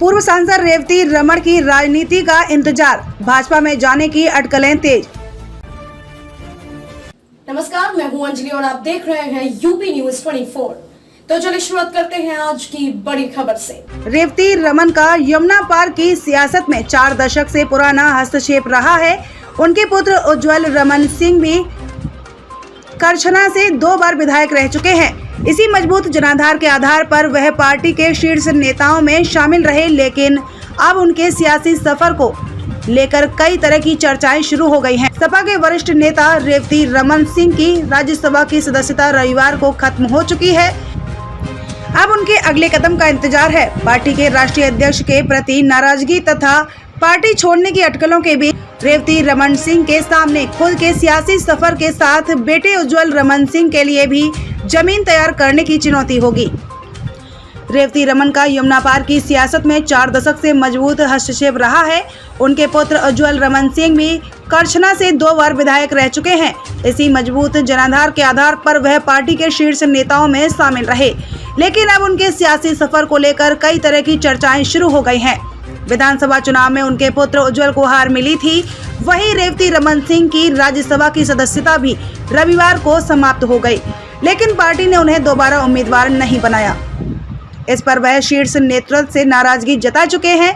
पूर्व सांसद रेवती रमन की राजनीति का इंतजार, भाजपा में जाने की अटकलें तेज। नमस्कार, मैं हूं अंजलि और आप देख रहे हैं यूपी न्यूज 24। तो चलिए शुरुआत करते हैं आज की बड़ी खबर से। रेवती रमन का यमुना पार की सियासत में 4 दशक से पुराना हस्तक्षेप रहा है। उनके पुत्र उज्जवल रमन सिंह भी करछना से 2 बार विधायक रह चुके हैं। इसी मजबूत जनाधार के आधार पर वह पार्टी के शीर्ष नेताओं में शामिल रहे, लेकिन अब उनके सियासी सफर को लेकर कई तरह की चर्चाएं शुरू हो गई हैं। सपा के वरिष्ठ नेता रेवती रमन सिंह की राज्यसभा की सदस्यता रविवार को खत्म हो चुकी है। अब उनके अगले कदम का इंतजार है। पार्टी के राष्ट्रीय अध्यक्ष के प्रति नाराजगी तथा पार्टी छोड़ने की अटकलों के बीच रेवती रमन सिंह के सामने खुद के सियासी सफर के साथ बेटे उज्जवल रमन सिंह के लिए भी जमीन तैयार करने की चुनौती होगी। रेवती रमन का यमुना पार की सियासत में 4 दशक से मजबूत हस्तक्षेप रहा है। उनके पुत्र उज्जवल रमन सिंह भी करछना से 2 बार विधायक रह चुके हैं। इसी मजबूत जनाधार के आधार पर वह पार्टी के शीर्ष नेताओं में शामिल रहे, लेकिन अब उनके सियासी सफर को लेकर कई तरह की चर्चाएं शुरू हो गई हैं। विधानसभा चुनाव में उनके पुत्र उज्जवल को हार मिली थी। वहीं रेवती रमन सिंह की राज्यसभा की सदस्यता भी रविवार को समाप्त हो गई, लेकिन पार्टी ने उन्हें दोबारा उम्मीदवार नहीं बनाया। इस पर वह शीर्ष नेतृत्व से नाराजगी जता चुके हैं।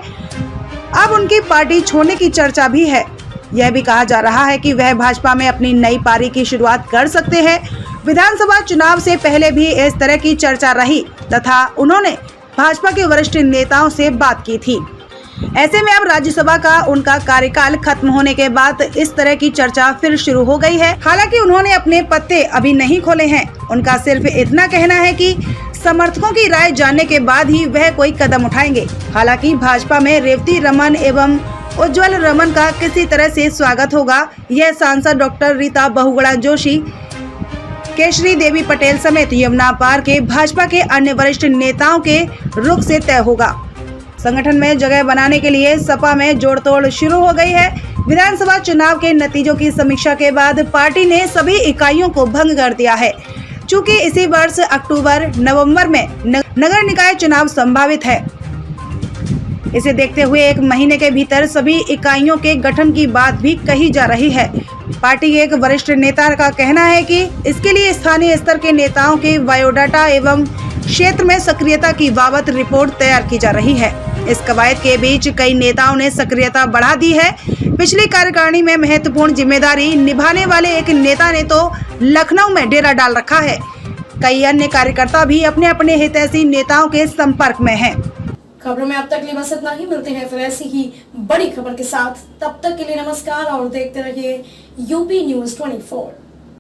अब उनकी पार्टी छोड़ने की चर्चा भी है। यह भी कहा जा रहा है कि वह भाजपा में अपनी नई पारी की शुरुआत कर सकते हैं। विधानसभा चुनाव से पहले भी इस तरह की चर्चा रही तथा उन्होंने भाजपा के वरिष्ठ नेताओं से बात की थी। ऐसे में अब राज्यसभा का उनका कार्यकाल खत्म होने के बाद इस तरह की चर्चा फिर शुरू हो गई है। हालांकि उन्होंने अपने पत्ते अभी नहीं खोले हैं। उनका सिर्फ इतना कहना है कि समर्थकों की राय जानने के बाद ही वह कोई कदम उठाएंगे। हालांकि भाजपा में रेवती रमन एवं उज्जवल रमन का किसी तरह से स्वागत होगा, यह सांसद डॉक्टर रीता बहुगुणा जोशी, केशरी देवी पटेल समेत यमुना पार के भाजपा के अन्य वरिष्ठ नेताओं के रुख से तय होगा। संगठन में जगह बनाने के लिए सपा में जोड़तोड़ शुरू हो गई है। विधानसभा चुनाव के नतीजों की समीक्षा के बाद पार्टी ने सभी इकाइयों को भंग कर दिया है। चूंकि इसी वर्ष अक्टूबर-नवंबर में नगर निकाय चुनाव संभावित है, इसे देखते हुए 1 महीने के भीतर सभी इकाइयों के गठन की बात भी कही जा रही है। पार्टी के एक वरिष्ठ नेता का कहना है कि इसके लिए स्थानीय स्तर के नेताओं के बायोडाटा एवं क्षेत्र में सक्रियता की बाबत रिपोर्ट तैयार की जा रही है। इस कवायद के बीच कई नेताओं ने सक्रियता बढ़ा दी है। पिछली कार्यकारिणी में महत्वपूर्ण जिम्मेदारी निभाने वाले एक नेता ने तो लखनऊ में डेरा डाल रखा है। कई अन्य कार्यकर्ता भी अपने अपने हितैषी नेताओं के संपर्क में हैं। खबरों में अब तक लिए बस इतना ही। मिलते हैं फिर ऐसी ही बड़ी खबर के साथ। तब तक के लिए नमस्कार और देखते रहिए यूपी न्यूज 24।